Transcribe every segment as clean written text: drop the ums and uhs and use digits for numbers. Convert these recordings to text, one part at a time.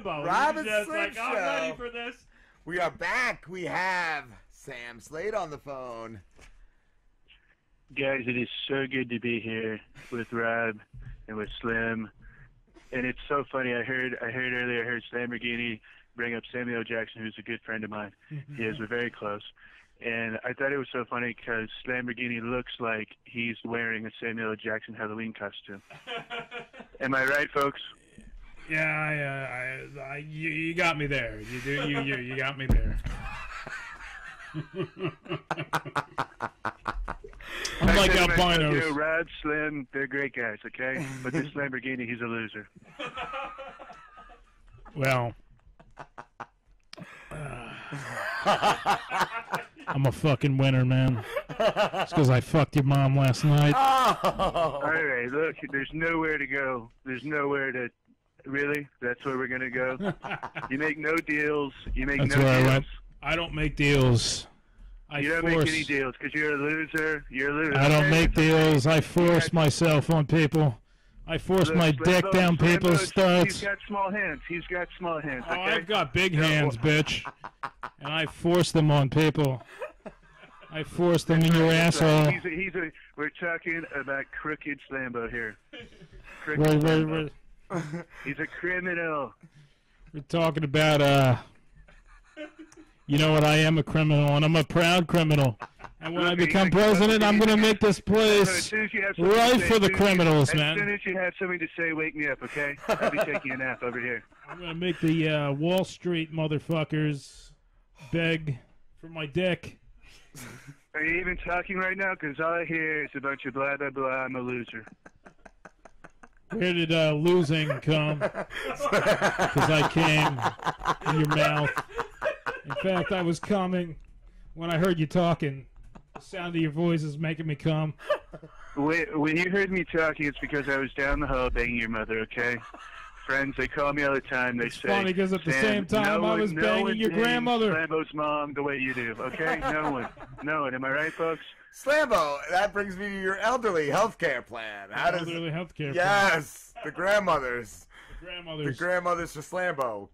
Slambo. Rob He's and just Slim like, I'm Show. ready for this. We are back. We have Sam Slade on the phone. Guys, it is so good to be here with Rob and with Slim. And it's so funny. I heard earlier, Slamborghini bring up Samuel Jackson, who's a good friend of mine. He is, we're very close. And I thought it was so funny because Slamborghini looks like he's wearing a Samuel Jackson Halloween costume. Am I right, folks? Yeah, you got me there. You got me there. I'm like albinos. Rod, Slim, they're great guys, okay? But this Lamborghini, he's a loser. Well, I'm a fucking winner, man. It's because I fucked your mom last night. All right, look, there's nowhere to go. There's nowhere to... Really? That's where we're going to go? You make no deals. You make That's no where deals. I went. I don't make deals. You don't make any deals because you're a loser. You're a loser. I don't make deals. I force myself on people. I force my dick down people's studs. He's got small hands. He's got small hands. Okay? Oh, I've got big hands, bitch. And I force them on people. I force them in your asshole. We're talking about crooked Slambo here. We're He's a criminal. We're talking about, you know what, I am a criminal, and I'm a proud criminal. And when I become president, I'm going to make this place right for the criminals, man. As soon as you have something to say, wake me up, okay? I'll be taking a nap over here. I'm going to make the Wall Street motherfuckers beg for my dick. Are you even talking right now? Because all I hear is a bunch of blah, blah, blah, I'm a loser. Where did losing come? Because I came in your mouth. In fact, I was coming when I heard you talking. The sound of your voice is making me come. When you heard me talking, it's because I was down the hall banging your mother, okay? Friends, they call me all the time. They say, funny because at the same time I was banging your grandmother. Slambo's mom the way you do, okay? No one. Am I right, folks? Slambo, that brings me to your elderly health care plan. Elderly health care plan. Yes, the grandmothers. The grandmothers for Slambo.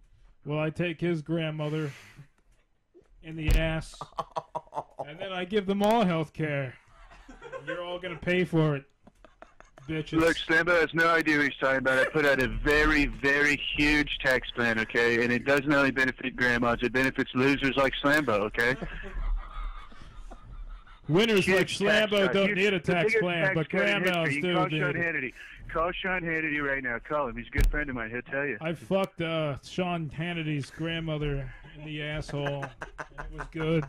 Well, I take his grandmother in the ass, and then I give them all health care. You're all going to pay for it, bitches. Look, Slambo has no idea what he's talking about. I put out a very, very huge tax plan, okay? And it doesn't only benefit grandmas, it benefits losers like Slambo, okay? Winners like Slambo don't need a tax plan, but grandmas do. Call Sean Hannity right now. Call him. He's a good friend of mine. He'll tell you. I fucked Sean Hannity's grandmother in the asshole. It was good.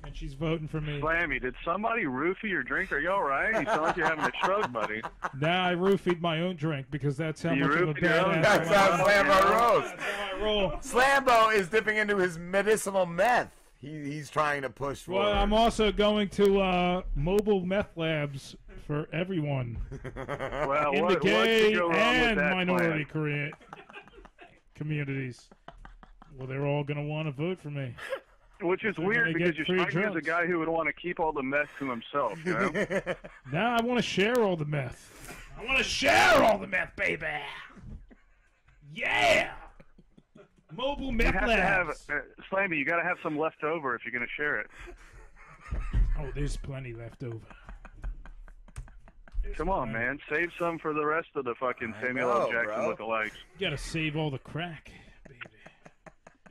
And she's voting for me. Slammy, did somebody roofie your drink? Are you all right? You sound like you're having a stroke, buddy. Nah, I roofied my own drink because that's how much of a badass That's how Slambo rolls. That's how I roll. Slambo is dipping into his medicinal meth. He's trying to push forward. Well, I'm also going to mobile meth labs for everyone. Well, in the gay and minority plan? communities. Well, they're all going to want to vote for me. Which is weird because you're striking as a guy who would want to keep all the meth to himself, you know? Now I want to share all the meth. I want to share all the meth, baby. Yeah. Mobile meth labs. Slammy, you got to have some left over if you're going to share it. Oh, there's plenty left over. Come on, man. Save some for the rest of the fucking Samuel L. Jackson lookalikes. You got to save all the crack, baby.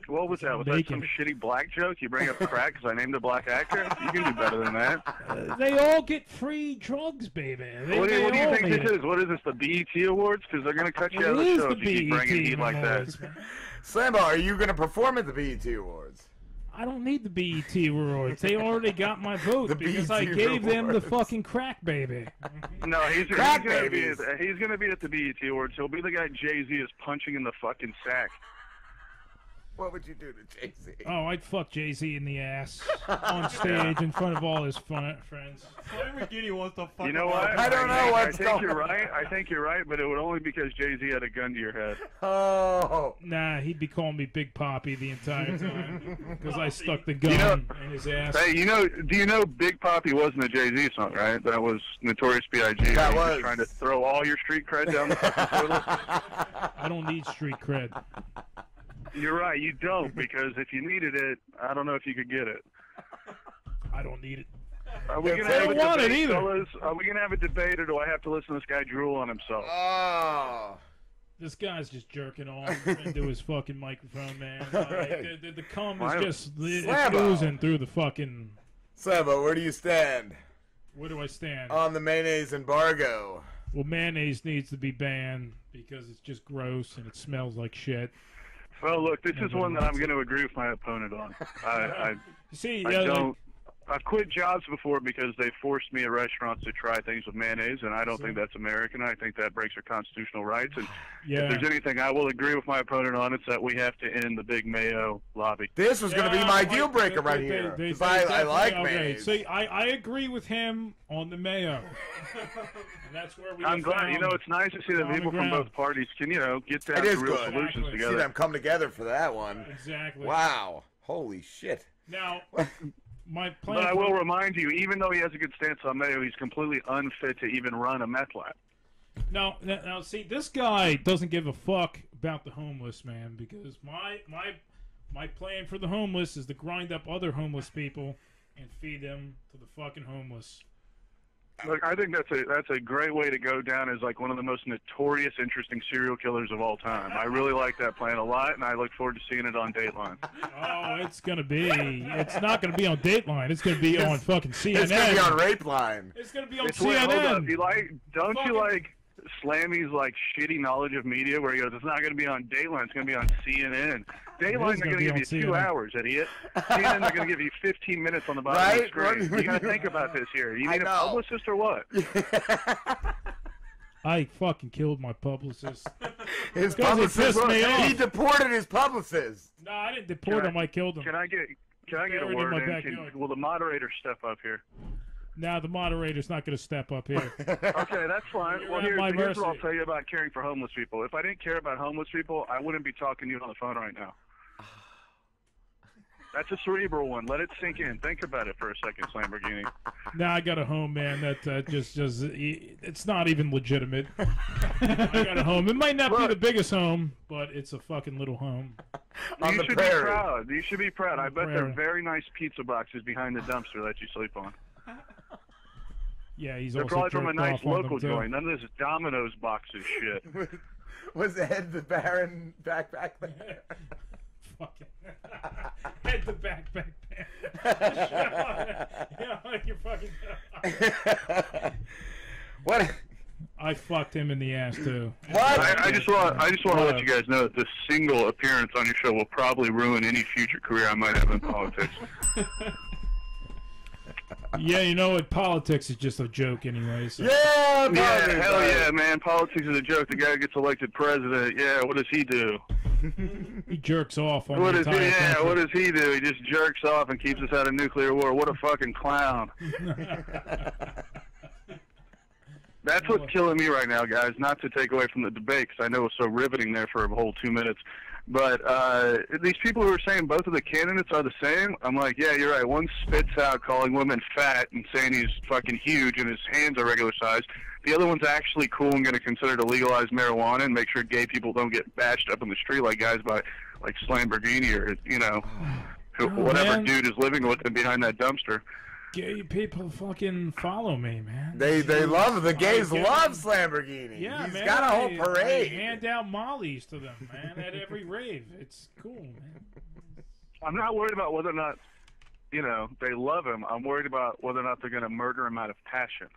What was that? Was that some shitty black joke? You bring up crack because I named a black actor? You can do better than that. They all get free drugs, baby. What do you think this is? What is this, the BET Awards? Because they're going to cut you out of the show if you keep bringing heat like that. Slambo, are you going to perform at the BET Awards? I don't need the BET Awards. They already got my vote because I gave them the fucking crack, baby. No, he's going to be at the BET Awards. He'll be the guy Jay-Z is punching in the fucking sack. What would you do to Jay-Z? Oh, I'd fuck Jay-Z in the ass on stage in front of all his friends. Lamborghini wants to fuck. You know what? I don't know what's going on. I think you're right. I think you're right, but it would only because Jay-Z had a gun to your head. Oh. Nah, he'd be calling me Big Poppy the entire time because I stuck the gun in his ass. Hey, do you know Big Poppy wasn't a Jay-Z song, right? That was Notorious B.I.G. That was. Trying to throw all your street cred down the fucking toilet. I don't need street cred. You're right, you don't, because if you needed it, I don't know if you could get it. I don't need it. Are we gonna I don't want it either. fellas? Are we gonna have a debate, or do I have to listen to this guy drool on himself? Oh. This guy's just jerking off into his fucking microphone, man. The cum is just it's oozing through the fucking... Slambo, where do you stand? Where do I stand? On the mayonnaise embargo. Well, mayonnaise needs to be banned because it's just gross and it smells like shit. Well, look, this is one that I'm going to agree with my opponent on. I don't. I've quit jobs before because they forced me at restaurants to try things with mayonnaise, and I don't think that's American. I think that breaks our constitutional rights. And if there's anything I will agree with my opponent on, it's that we have to end the big mayo lobby. This was going to be my deal breaker right here. I like mayonnaise. See, I agree with him on the mayo. And that's where we I'm glad. You know, it's nice to see that people from both parties can, get down to real solutions together. See them come together for that one. Exactly. Wow. Holy shit. Now... But I will remind you, even though he has a good stance on mayo, he's completely unfit to even run a meth lab. Now, see, this guy doesn't give a fuck about the homeless, man, because my plan for the homeless is to grind up other homeless people and feed them to the fucking homeless. Look, I think that's a great way to go down as like one of the most notorious, interesting serial killers of all time. I really like that plan a lot, and I look forward to seeing it on Dateline. Oh, it's gonna be. It's not gonna be on Dateline. It's gonna be on fucking CNN. It's gonna be on Rape Line. It's gonna be on CNN. Hold up. Don't you like Slammy's like shitty knowledge of media where he goes, it's not going to be on Dateline, it's going to be on CNN. Dateline, they're going to give you 2 hours, idiot. CNN, they're going to give you 15 minutes on the bottom of the screen. You got to think about this here. You need a publicist or what? I fucking killed my publicist. His publicist pissed me off. He deported his publicist. No, I didn't deport him. I killed him. Can I get a word in? Will the moderator step up here? Now the moderator's not going to step up here. Okay, that's fine. Well, here's what I'll tell you about caring for homeless people. If I didn't care about homeless people, I wouldn't be talking to you on the phone right now. That's a cerebral one. Let it sink in. Think about it for a second, Lamborghini. Now I got a home, man. That just it's not even legitimate. I got a home. It might not be the biggest home, but it's a fucking little home. You should be proud. You should be proud. I bet there are very nice pizza boxes behind the dumpster that you sleep on. Yeah, they're probably from a nice local joint. None of this Domino's boxes shit. Was Ed the Baron back there? Fucking Ed the backpack man. You're fucking. What? I fucked him in the ass too. What? I just want to let you guys know that this single appearance on your show will probably ruin any future career I might have in politics. Yeah, you know what? Politics is just a joke anyway. So. Yeah, hell yeah, man. Politics is a joke. The guy gets elected president. Yeah, what does he do? He jerks off on what the entire country. What does he do? He just jerks off and keeps us out of nuclear war. What a fucking clown. That's what's killing me right now, guys. Not to take away from the debate, because I know it's so riveting there for a whole 2 minutes. But these people who are saying both of the candidates are the same, I'm like, yeah, you're right. One spits out calling women fat and saying he's fucking huge and his hands are regular size. The other one's actually cool and going to consider to legalize marijuana and make sure gay people don't get bashed up in the street like guys by like Slamborghini or, whatever dude is living with him behind that dumpster. Gay people fucking follow me, man. They love the gays love Slamborghini. Yeah, He's man. got a whole parade. I hand out mollies to them, man, at every rave. It's cool, man. I'm not worried about whether or not, they love him. I'm worried about whether or not they're going to murder him out of passion.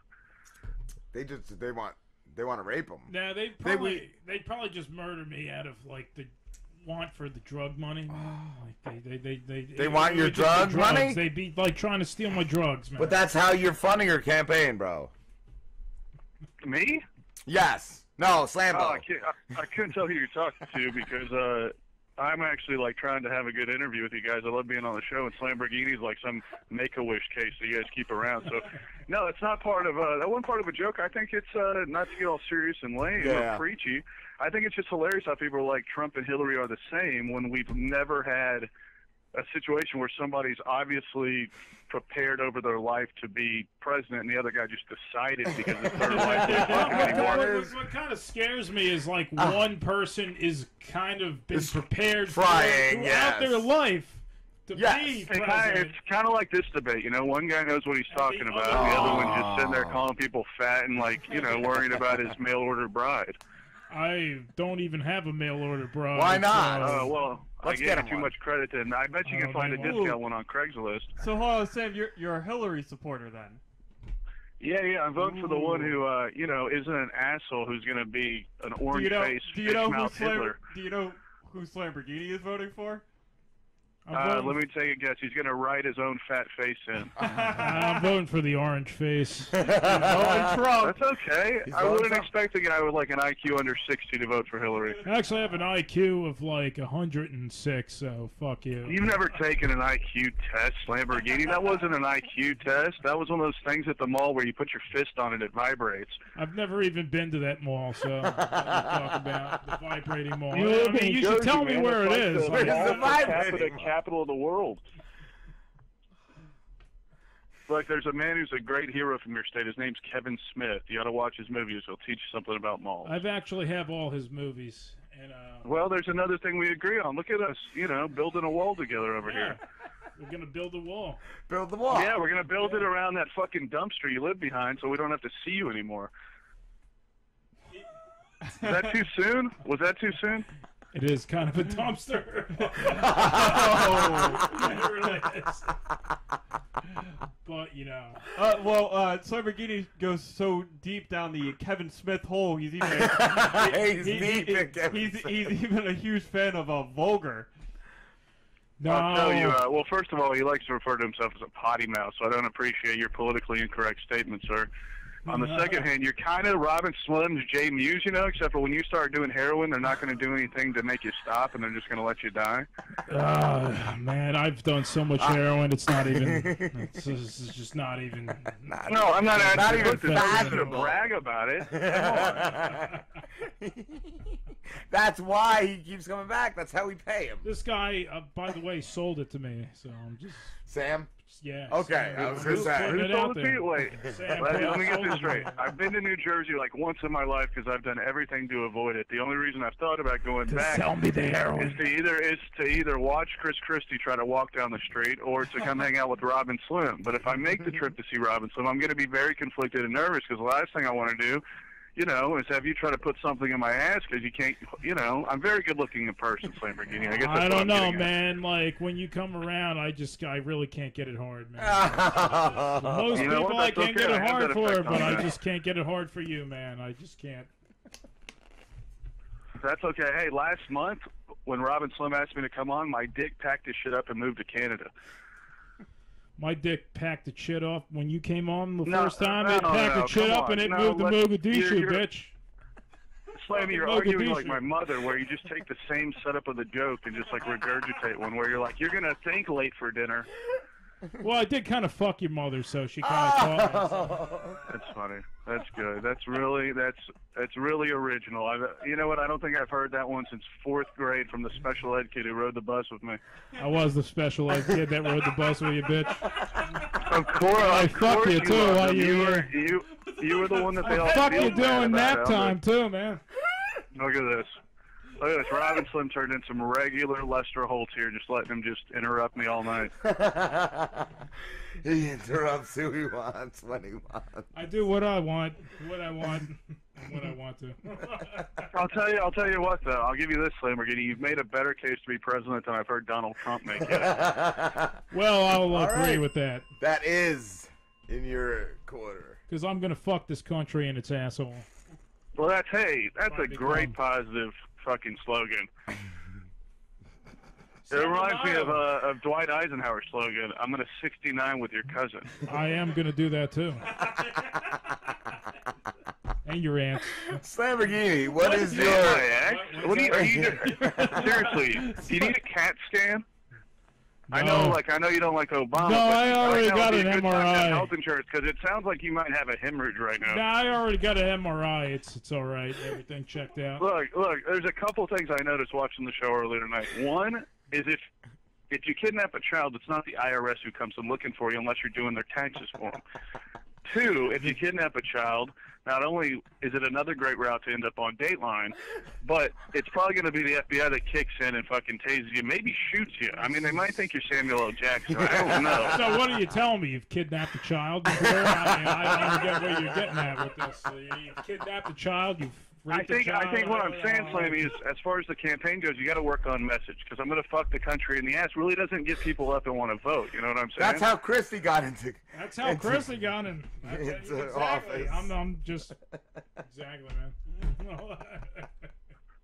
They want to rape him. Nah, they'd probably just murder me out of like the want for the drug money. Like they want your drug money? They'd be like trying to steal my drugs, man. But that's how you're funding your campaign, bro. Me? Yes. No, Slambo. Oh, I couldn't tell who you're talking to because I'm actually like trying to have a good interview with you guys. I love being on the show, and Lamborghini's like some Make-A-Wish case that you guys keep around. So, no, it's not part of that wasn't part of a joke. I think it's not to get all serious and lame or preachy. I think it's just hilarious how people are like Trump and Hillary are the same when we've never had a situation where somebody's obviously prepared over their life to be president, and the other guy just decided because it's their life. What kind of scares me is like one person is kind of been prepared trying throughout their life to be president. It's kind of like this debate, you know. One guy knows what he's talking about, and the other one's just sitting there calling people fat and like, you know, worrying about his mail order bride. I don't even have a mail order bride. Why not? Well, I gave you too much credit to him. I bet you can find a discount one on Craigslist. So, hold on, Sam, you're a Hillary supporter then? Yeah, I'm voting for the one who, you know, isn't an asshole who's going to be an orange-faced, fish-mouthed Hitler. Do you know who Slamborghini is voting for? Let me take a guess. He's going to write his own fat face in. I'm voting for the orange face. Trump. That's okay. I wouldn't expect a guy with like an IQ under 60 to vote for Hillary. I actually have an IQ of like 106, so fuck you. You've never taken an IQ test, Lamborghini. That wasn't an IQ test. That was one of those things at the mall where you put your fist on it, it vibrates. I've never even been to that mall, so what talk about the vibrating mall. You I mean, you should tell me where it is. Where's the vibrating capital of the world. Like, there's a man who's a great hero from your state. His name's Kevin Smith. You ought to watch his movies. He'll teach you something about malls. I've actually have all his movies. And, well, there's another thing we agree on. Look at us, you know, building a wall together over here. We're going to build a wall. Build the wall. Yeah, we're going to build it around that fucking dumpster you live behind so we don't have to see you anymore. Is that too soon? Was that too soon? It is kind of a dumpster. It really is. But, you know. Slamborghini goes so deep down the Kevin Smith hole, he's even he's even a huge fan of Vulgar. No. I'll tell you, well, first of all, he likes to refer to himself as a potty mouth, so I don't appreciate your politically incorrect statement, sir. On the second hand, you're kind of Robin Slim's Jay Muse, you know, except for when you start doing heroin, they're not going to do anything to make you stop, and they're just going to let you die. Man, I've done so much heroin, it's not even, it's just not even. No, I'm not even fashionable. To brag about it. Come on. That's why he keeps coming back. That's how we pay him. This guy, by the way, sold it to me, so I'm just... Sam? Yeah. Okay, I was going to say. Who sold it to you? Wait, let me get this straight. I've been to New Jersey like once in my life because I've done everything to avoid it. The only reason I've thought about going back sell me the heroin. is to either watch Chris Christie try to walk down the street or to come hang out with Robin Slim. But if I make the trip to see Robin Slim, I'm going to be very conflicted and nervous because the last thing I want to do, you know, is have you try to put something in my ass because you can't, you know, I'm very good looking in person, Lamborghini. I guess that's I don't know, man. Like, when you come around, I really can't get it hard, man. Most people I can't get it hard for, but I just can't get it hard for you, man. I just can't. That's okay. Hey, last month, when Robin Slim asked me to come on, my dick packed his shit up and moved to Canada. My dick packed the shit up when you came on the first time. It packed the shit up and it moved to Mogadishu, bitch. Slammy, you're arguing like my mother, where you just take the same setup of the joke and just like regurgitate one, where you're like, you're gonna think late for dinner. Well, I did kind of fuck your mother, so she kind of thought. That's funny. That's good. That's really original. You know what? I don't think I've heard that one since 4th grade from the special ed kid who rode the bus with me. I was the special ed kid that rode the bus with you, bitch. Of course, I fucked you too. While you were the one that they all. Fuck you doing nap time too, man. Look at this. Look at this. Robin Slim turned in some regular Lester Holt here, just letting him just interrupt me all night. He interrupts who he wants when he wants. I do what I want, when I want to. I'll tell you what, though. I'll give you this, Lamborghini. You've made a better case to be president than I've heard Donald Trump make yet. Well, I'll agree with that. That is in your quarter. Because I'm going to fuck this country and its asshole. Well, that's a great positive fucking slogan. It reminds me of Dwight Eisenhower's slogan, I'm going to 69 with your cousin. I am going to do that, too. And your aunt. Lamborghini, what is your... What are you seriously, do you need a CAT scan? No. I know you don't like Obama. No, I already got an MRI. Health insurance, because it sounds like you might have a hemorrhage right now. No, I already got an MRI. It's all right. Everything checked out. Look. There's a couple things I noticed watching the show earlier tonight. One is if you kidnap a child, it's not the IRS who comes and looking for you unless you're doing their taxes for them. 2, if you kidnap a child, not only is it another great route to end up on Dateline, but it's probably going to be the FBI that kicks in and fucking tases you, maybe shoots you. I mean, they might think you're Samuel L. Jackson. I don't know. So what are you telling me? You've kidnapped a child before? I mean, I don't get where you're getting at with this. You've kidnapped a child. You've I think what I'm saying, Slammy, is as far as the campaign goes, you got to work on message, because I'm going to fuck the country in the ass really doesn't get people up and want to vote. You know what I'm saying? That's how Christie got into. That's how Christie got in. Into Exactly. office. I'm just exactly, man.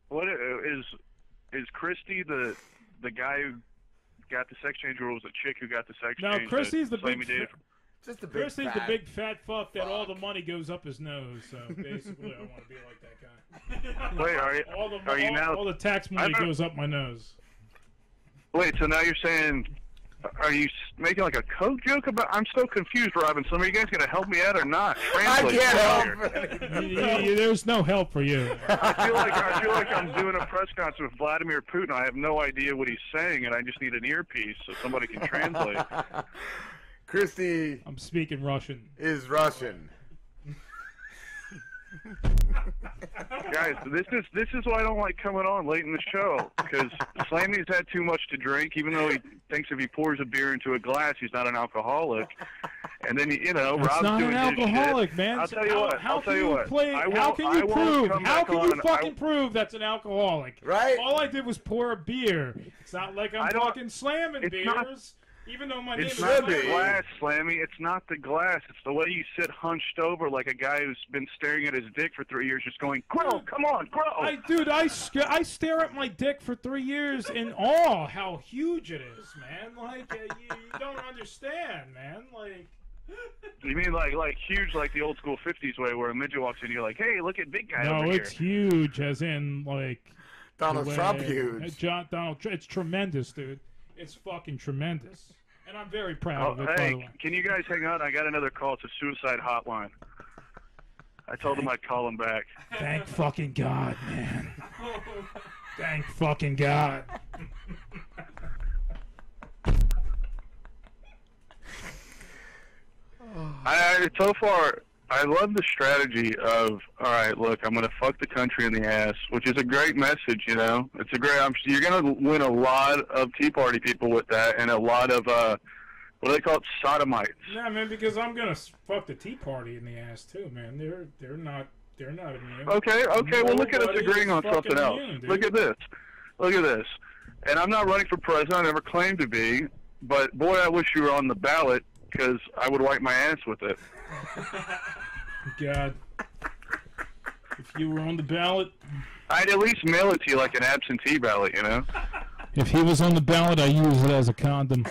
What is Christie the guy who got the sex change, or was it chick who got the sex change? No, Christie's the Slammy big. dated? Just a big Christie's fat the big fat fuck that all the money goes up his nose. So basically, I want to be like that guy. Wait, all the tax money goes up my nose. Wait, so now you're saying, are you making like a Coke joke about? I'm so confused, Robin. So are you guys going to help me out or not? I Translate can't help. There's no help for you. I feel like I'm doing a press conference with Vladimir Putin. I have no idea what he's saying, and I just need an earpiece so somebody can translate. Christie I'm speaking Russian. is Russian. Guys, this is why I don't like coming on late in the show, because Slammy's had too much to drink, even though he thinks if he pours a beer into a glass, he's not an alcoholic. And then Rob's not doing an his alcoholic, shit. man. I'll tell you what. How can you prove? How can you fucking prove that's an alcoholic? Right? All I did was pour a beer. It's not like I'm fucking slamming beers. Not, even though my name is It's not the Slammy. glass, Slammy. It's not the glass. It's the way you sit hunched over like a guy who's been staring at his dick for 3 years, just going, "Grow, come on, grow." Dude, I stare at my dick for 3 years in awe how huge it is, man. Like you don't understand, man. Like. You mean like huge, like the old school '50s way, where a midget walks in, you're like, "Hey, look at big guy over here." No, it's huge, as in like Donald Trump huge. Donald Trump. It's tremendous, dude. It's fucking tremendous. And I'm very proud of it, by the way. Can you guys hang on? I got another call. It's a suicide hotline. I told him I'd call him back. Thank fucking God, man. Thank fucking God. So far, I love the strategy of, all right, look, I'm going to fuck the country in the ass, which is a great message, you know. It's a great. You're going to win a lot of Tea Party people with that, and a lot of what do they call it, sodomites. Yeah, man, because I'm gonna fuck the Tea Party in the ass too, man. They're not immune. Okay. Well, look at us agreeing on something else. Immune, look at this. And I'm not running for president. I never claimed to be, but boy, I wish you were on the ballot, because I would wipe my ass with it. God. If you were on the ballot... I'd at least mail it to you like an absentee ballot, you know? If he was on the ballot, I'd use it as a condom.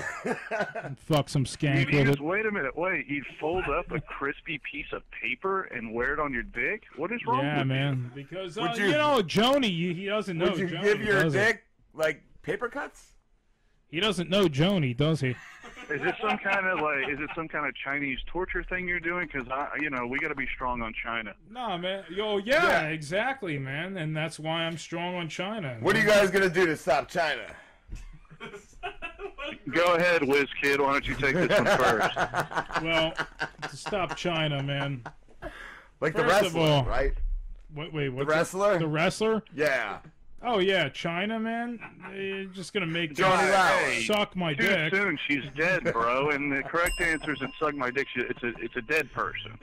And fuck some skank with it. Wait a minute, you'd fold up a crispy piece of paper and wear it on your dick? What is wrong with Yeah, man. you? Because, you know, Joni, he doesn't know. Would you Joni, give your does he? dick, like, paper cuts? He doesn't know Joni, does he? Is it some kind of Chinese torture thing you're doing? Because we got to be strong on China. No, man. Yeah, exactly, man. And that's why I'm strong on China. What are you guys gonna do to stop China? Go ahead, whiz kid. Why don't you take this one first? Well, to stop China, man. Like the First of wrestler, all- right? Wait, what's The wrestler? The wrestler? Yeah. Oh yeah, China, man. You're just gonna make Johnny Lawless. suck my Too dick. soon. She's dead, bro. And the correct answer is suck my dick. It's a dead person.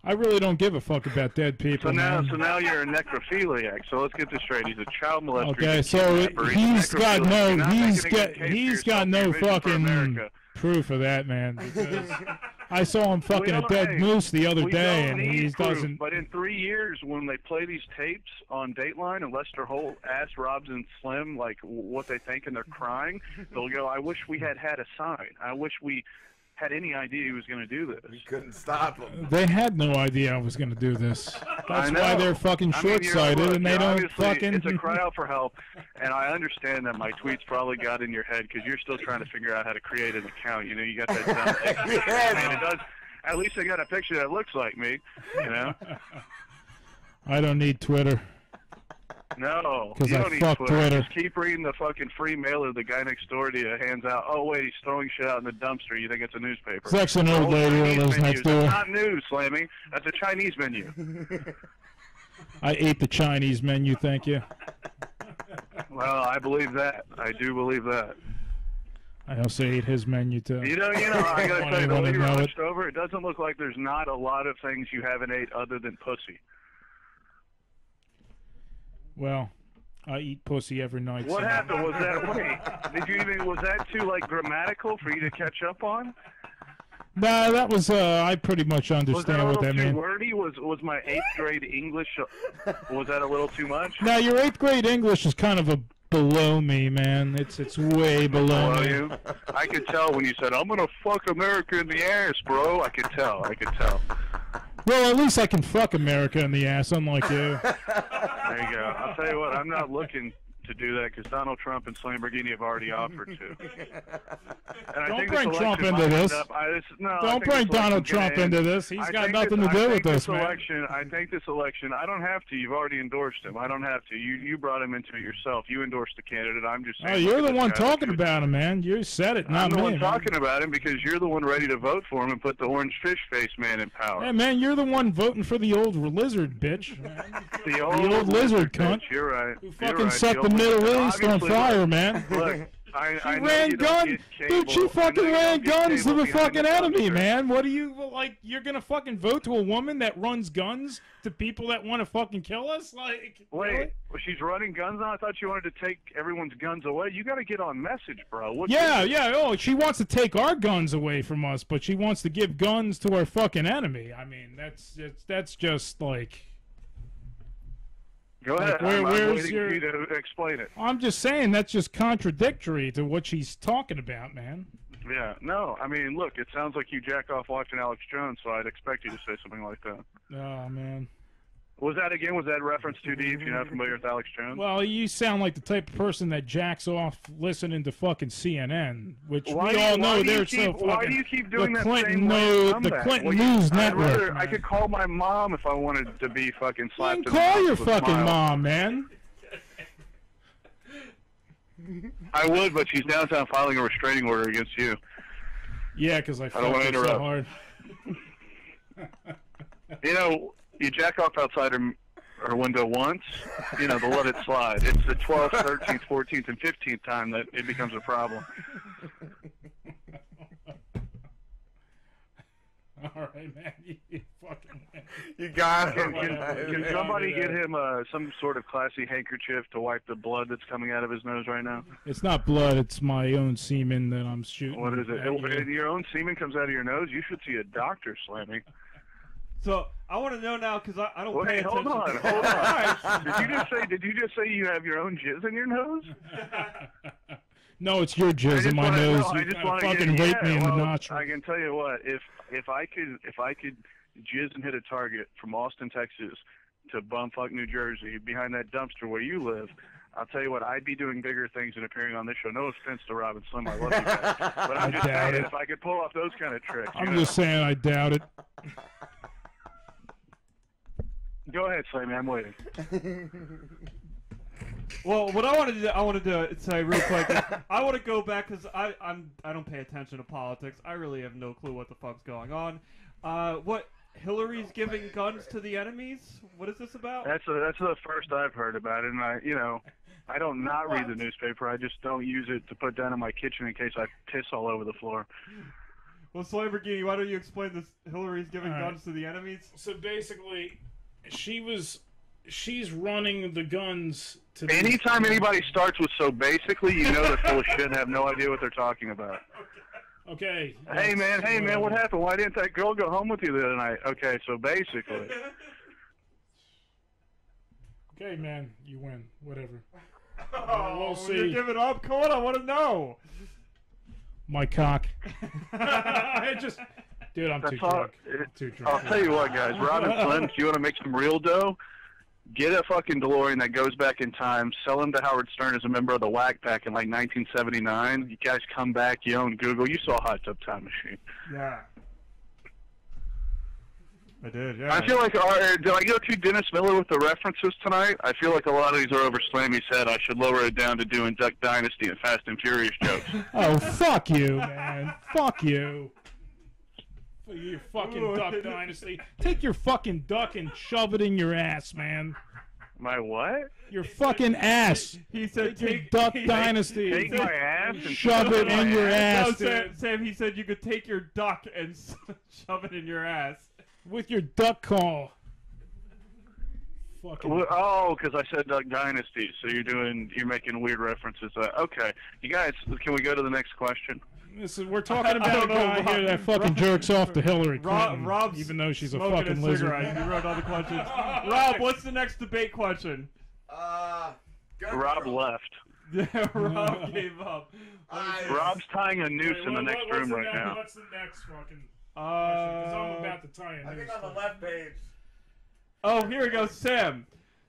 I really don't give a fuck about dead people. So now man. you're a necrophiliac. So let's get this straight. He's a child molester. Okay, he's a so kidnapper, he's a got necrophiliac. no, You're not he's making a got, good case he's for got no yourself. You're Vision for fucking America. proof of that, man. Because I saw him fucking a don't- dead hey, moose the other we day, don't and need he proof, doesn't. But in 3 years, when they play these tapes on Dateline and Lester Holt asks Robs and Slim like what they think and they're crying, they'll go, "I wish we had a sign. I wish we had any idea he was going to do this." We couldn't stop him. They had no idea I was going to do this. That's know. why they're fucking I mean, short-sighted, and they you're don't obviously- fucking. It's a cry out for help, and I understand that my tweets probably got in your head because you're still trying to figure out how to create an account. You know, you got that dumb Yes. I mean, it does. At least I got a picture that looks like me. You know. I don't need Twitter. No, because you I don't need fuck Twitter. Just keep reading the fucking free mailer the guy next door to you hands out. Oh wait, he's throwing shit out in the dumpster. You think it's a newspaper? It's actually an old lady who lives next door. That's not news, Slammy. That's a Chinese menu. I ate the Chinese menu, thank you. Well, I believe that. I do believe that. I also ate his menu too. You know, I gotta tell you, the wanna way you're know hunched over, it doesn't look like there's not a lot of things you haven't ate other than pussy. Well, I eat pussy every night. What so. happened? Was that was that too like grammatical for you to catch up on? Nah, that was I pretty much understand what that meant. Was that a little too wordy? Was my 8th grade English was that a little too much? Now your 8th grade English is kind of a below me, man. It's way below me. You? I could tell when you said I'm gonna fuck America in the ass, bro. I could tell. Well, at least I can fuck America in the ass, unlike you. There you go. I'll tell you what, I'm not looking to do that because Donald Trump and Slamborghini have already offered to. Don't bring Trump into this. Don't bring Donald Trump into this. He's got nothing to do with this, man. I think this election, I don't have to. You've already endorsed him. I don't have to. You brought him into it yourself. You endorsed the candidate. I'm just saying. Oh, you're the one talking about him, man. You said it, not me. I'm the one talking about him because you're the one ready to vote for him and put the orange fish face man in power. Hey, man, you're the one voting for the old lizard, bitch. The old lizard cunt. You're right. Who fucking set the Middle East on fire, man. Look, she ran guns, dude. She fucking ran guns to the fucking enemy, man. What do you like? You're gonna fucking vote to a woman that runs guns to people that want to fucking kill us? Like, wait, really? well, she's running guns now. I thought you wanted to take everyone's guns away. You got to get on message, bro. Yeah. Oh, she wants to take our guns away from us, but she wants to give guns to our fucking enemy. I mean, that's just like. Go ahead. Like, I'm where's waiting for you to explain it. I'm just saying that's just contradictory to what she's talking about, man. Yeah. No, I mean, look, it sounds like you jack off watching Alex Jones, so I'd expect you to say something like that. Oh, man. Was that reference too deep? You're not familiar with Alex Jones? Well, you sound like the type of person that jacks off listening to fucking CNN, which we all know they're so fucking. Why do you keep doing the that Clinton same way? The Clinton News Network. I could call my mom if I wanted to be fucking slapped. You can call your fucking mom, man. I would, but she's downtown filing a restraining order against you. Yeah, because I don't want to interrupt. So hard. You know, you jack off outside her window once, you know, they'll let it slide. It's the 12th, 13th, 14th, and 15th time that it becomes a problem. All right, man. You fucking. You got him. Can somebody get him some sort of classy handkerchief to wipe the blood that's coming out of his nose right now? It's not blood. It's my own semen that I'm shooting. What is it? If your own semen comes out of your nose, you should see a doctor, Slammy. So I want to know now because I don't pay attention. Hold on. Did you just say you have your own jizz in your nose? No, it's your jizz in my nose. I You just gotta want to fucking rape me in the nostril. I can tell you what, if I could jizz and hit a target from Austin, Texas, to bumfuck New Jersey, behind that dumpster where you live, I'll tell you what, I'd be doing bigger things than appearing on this show. No offense to Rob and Slim, I love you guys, but I'm just saying, if I could pull off those kind of tricks. I'm just saying, I doubt it. Go ahead, Slimmy, I'm waiting. Well, what I wanted to say real quick is I want to go back because I don't pay attention to politics. I really have no clue what the fuck's going on. What Hillary's giving guns to the enemies? What is this about? That's the first I've heard about it, and I don't not read the newspaper. I just don't use it to put down in my kitchen in case I piss all over the floor. Well, Slamborghini, why don't you explain this? Hillary's giving guns to the enemies. So basically, she's running the guns to the... Anytime anybody starts with "so basically," you know they're full of shit and have no idea what they're talking about. Okay. Hey man, what happened? Why didn't that girl go home with you the other night? Okay, so basically. Okay, man, you win. Whatever. Oh, we'll see. You're giving up? Come on, I want to know. My cock. Dude, I'm too drunk. I'll tell you what, guys. Rob and Slim, if you want to make some real dough, get a fucking DeLorean that goes back in time, sell him to Howard Stern as a member of the Whack Pack in like 1979. You guys come back, you own Google. You saw Hot Tub Time Machine. Yeah. I did, yeah. I feel like, did I go too Dennis Miller with the references tonight? I feel like a lot of these are over Slammy's head. I should lower it down to doing Duck Dynasty and Fast and Furious jokes. Oh, fuck you, man. Fuck you. Your fucking Duck Dynasty. Take your fucking duck and shove it in your ass, man. My what? Your fucking ass. He said take Duck Dynasty. Take my ass and shove it in your ass. No, Sam, he said you could take your duck and shove it in your ass. With your duck call. Fucking. Oh, because I said Duck Dynasty, so you're making weird references. Okay, you guys, can we go to the next question? We're talking about a guy here that fucking jerks off to Hillary Clinton, Rob's even though she's a smoking fucking lizard. Cigarette. You wrote all the questions. Rob, what's the next debate question? Rob left. Rob gave up. Rob's tying a noose in the next room right now. What's the next fucking question? Because I'm about to tie a noose. I think on the left page. Oh, here we go, Sam.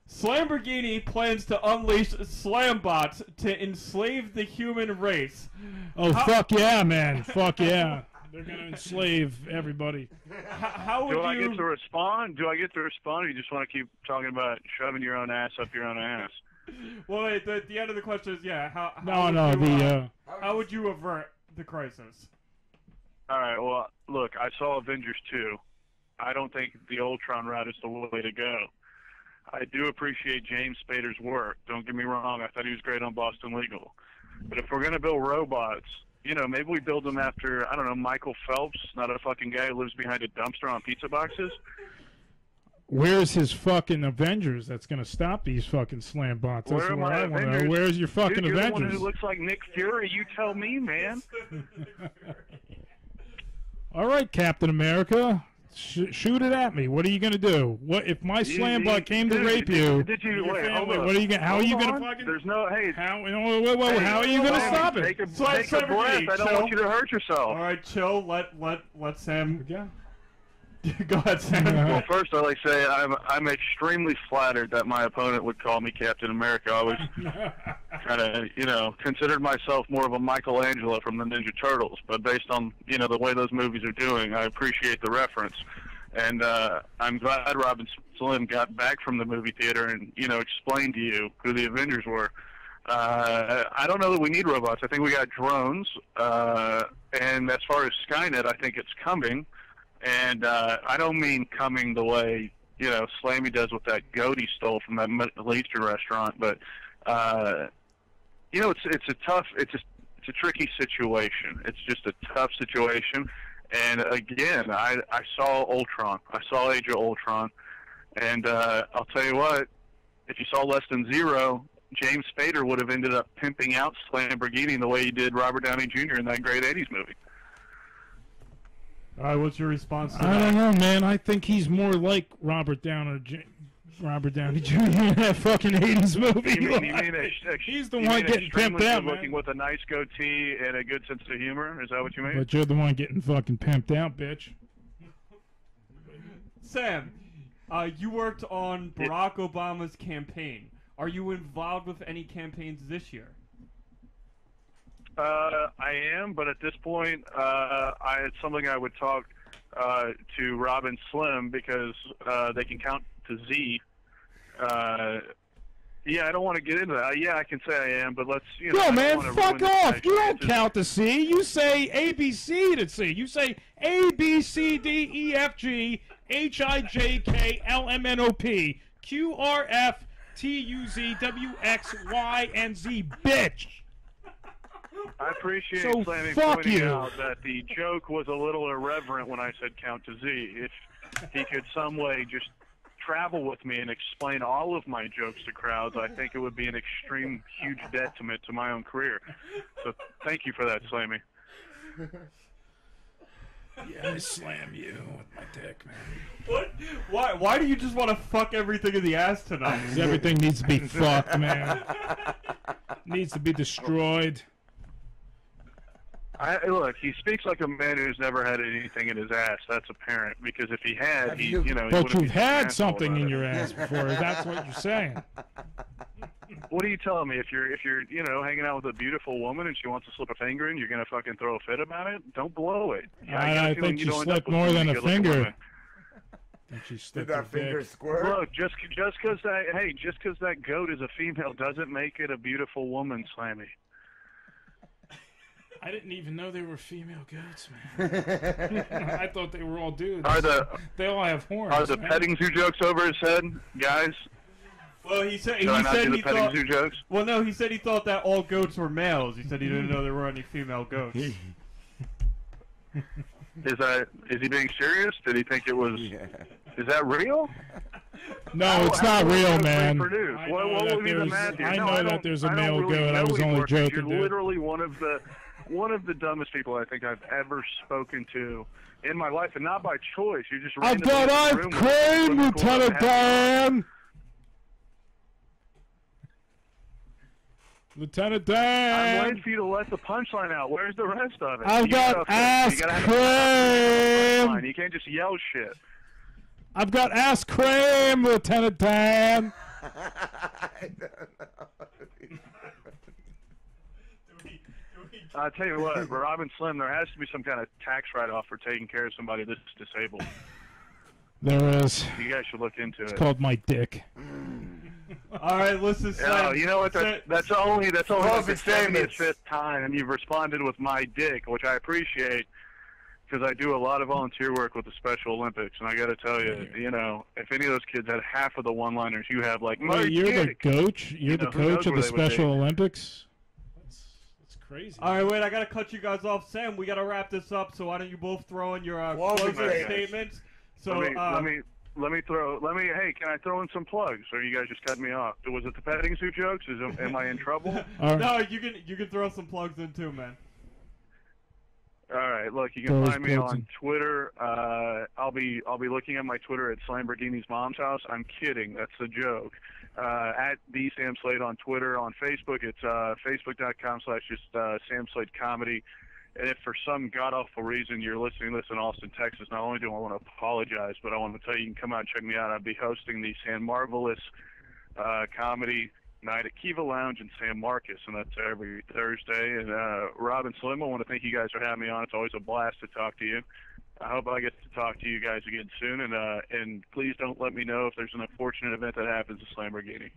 Slamborghini plans to unleash Slambots to enslave the human race. Oh, fuck yeah, man. Fuck yeah. They're going to enslave everybody. How would Do I get to respond? Do I get to respond, or you just want to keep talking about shoving your own ass up your own ass? Well, wait, the end of the question is, yeah, how would you avert the crisis? All right, well, look, I saw Avengers 2. I don't think the Ultron route is the way to go. I do appreciate James Spader's work. Don't get me wrong. I thought he was great on Boston Legal. But if we're going to build robots, you know, maybe we build them after, I don't know, Michael Phelps, not a fucking guy who lives behind a dumpster on pizza boxes. Where's his fucking Avengers that's going to stop these fucking slam bots? That's what I want to know. Where's your fucking Dude, you're Avengers? the one who looks like Nick Fury. You tell me, man. All right, Captain America. Shoot it at me. What are you gonna do? What if my slam bot came to rape you? Did you wait? Family, what are you gonna? How are you gonna fucking? There's no. Hey. How? How are you gonna stop it? Take a breath. I don't want you to hurt yourself. All right, chill. Let Sam. Yeah. Go ahead, Sam. Well, first I'd like to say I'm extremely flattered that my opponent would call me Captain America. I was kind of considered myself more of a Michelangelo from the Ninja Turtles, but based on the way those movies are doing, I appreciate the reference, and I'm glad Robin Slim got back from the movie theater and explained to you who the Avengers were. I don't know that we need robots. I think we got drones, and as far as Skynet, I think it's coming. And I don't mean coming the way Slammy does with that goat he stole from that Middle Eastern restaurant, but it's a tricky situation. It's just a tough situation. And again, I saw Ultron. I saw Age of Ultron, and I'll tell you what: if you saw Less Than Zero, James Spader would have ended up pimping out Slamborghini the way he did Robert Downey Jr. in that great '80s movie. All right, what's your response to I don't know, man. I think he's more like Robert Downey Jr. in that fucking '80s movie. You mean he's the one getting pimped out, man. Looking with a nice goatee and a good sense of humor. Is that what you mean? But you're the one getting fucking pimped out, bitch. Sam, you worked on Barack Obama's campaign. Are you involved with any campaigns this year? I am, but at this point, it's something I would talk to Rob and Slim because they can count to Z. Yeah, I don't want to get into that. Yeah, I can say I am, but let's, No, man, fuck off. You don't count to C. You say A, B, C to C. You say A, B, C, D, E, F, G, H, I, J, K, L, M, N, O, P, Q, R, F, T, U, Z, W, X, Y, and Z, bitch. I appreciate So Slammy fuck pointing you. out that the joke was a little irreverent when I said count to Z. If he could some way just travel with me and explain all of my jokes to crowds, I think it would be an extreme, huge detriment to my own career. So thank you for that, Slammy. Yeah, I slam you with my dick, man. What? Why do you just want to fuck everything in the ass tonight? 'Cause everything needs to be fucked, man. Needs to be destroyed. Look, he speaks like a man who's never had anything in his ass. That's apparent because if he had, he But you've had something in your ass before. That's what you're saying. What are you telling me? If you're hanging out with a beautiful woman and she wants to slip a finger in, you're gonna fucking throw a fit about it? Don't blow it. I think you slipped more than a finger. And she Did stuck that her finger dick. squirt? Look, just because that goat is a female doesn't make it a beautiful woman, Slammy. I didn't even know they were female goats, man. I thought they were all dudes. They all have horns. Are the petting zoo jokes over his head, guys? Well, he said Should I not do the petting thought. zoo jokes? Well, no, he said he thought that all goats were males. He said he didn't know there were any female goats. Is he being serious? Did he think it was? Yeah. Is that real? No, it's not real, man. What would be the math here? I No, know don't- that there's a I don't male really goat. I know was only anymore, 'cause joking, You're dude. literally one of the dumbest people I think I've ever spoken to in my life, and not by choice. You just I've randomly got in the ice room cream, with a Lieutenant Dan! Lieutenant I'm Dan! waiting for you to let the punchline out. Where's the rest of it? I've You got gotta- ass you gotta have a punchline. cream! You can't just yell shit. I've got ass cream, Lieutenant Dan! I don't know. I'll tell you what, Rob and Slim, there has to be some kind of tax write-off for taking care of somebody that's disabled. There is. You guys should look into It's it. called my dick. All right, listen, Oh, Slam. you know what? That's only like the Closest statements. 75th time, and you've responded with my dick, which I appreciate because I do a lot of volunteer work with the Special Olympics, and I got to tell you, you know, if any of those kids had half of the one-liners you have, like my Wait, you're dick, the coach? You're the who coach knows of where the they would be. Special Olympics? That's crazy. All right, wait, I gotta cut you guys off. Sam, we gotta wrap this up. So why don't you both throw in your Closing closing statements. statements? So Hey, can I throw in some plugs? Or you guys just cut me off? Was it the petting zoo jokes? Am I in trouble? All right. no, you can throw some plugs in too, man. All right, look, you Throw can his find me plugs on in. Twitter. I'll be looking at my Twitter at Slamborghini's mom's house. I'm kidding. That's a joke. At the Sam Slade on Twitter. On Facebook, it's facebook.com/Sam Slade Comedy. And if for some god-awful reason you're listening to this in Austin, Texas, not only do I want to apologize, but I want to tell you can come out and check me out. I'll be hosting the San Marvelous comedy night at Kiva Lounge in San Marcos, and that's every Thursday. And Rob and Slim, I want to thank you guys for having me on. It's always a blast to talk to you. I hope I get to talk to you guys again soon, and please don't let me know if there's an unfortunate event that happens to Lamborghini.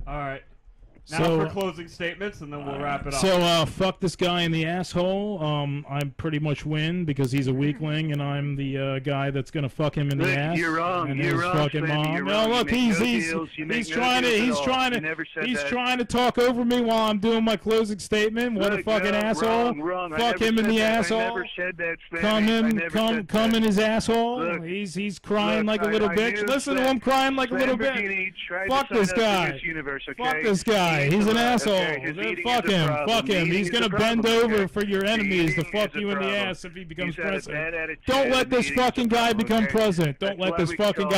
All right. Now So- for closing statements, and then we'll wrap it up. So, fuck this guy in the asshole. I pretty much win because he's a weakling, and I'm the guy that's gonna fuck him in the Look, ass. you're wrong. And You're his wrong, fucking Slammy. mom. You're No, wrong. look, You make he's no deals. You make he's no trying to deals at he's all. trying You to never said he's that. trying to talk over me while I'm doing my closing statement. What a Look, fucking no, asshole! wrong. I Fuck never him in said the that. asshole. I never said that, Slammy. Come I in, never come said come that. in his asshole. Look, he's crying Look, like a little I bitch. knew Listen to Slam- him crying like a little bitch. Lamborghini tried Fuck to sign this up for guy. Miss Universe, okay? Fuck this guy. Eating He's is an the- asshole. okay, his eating Fuck is the him. problem. Fuck him. Eating He's is gonna the problem, bend over okay? for your enemies to Eating fuck is the you in the problem. ass if he becomes He's had a president. bad attitude Don't let and this eating is the fucking guy problem, become okay? president. Don't That's let why this we fucking call guy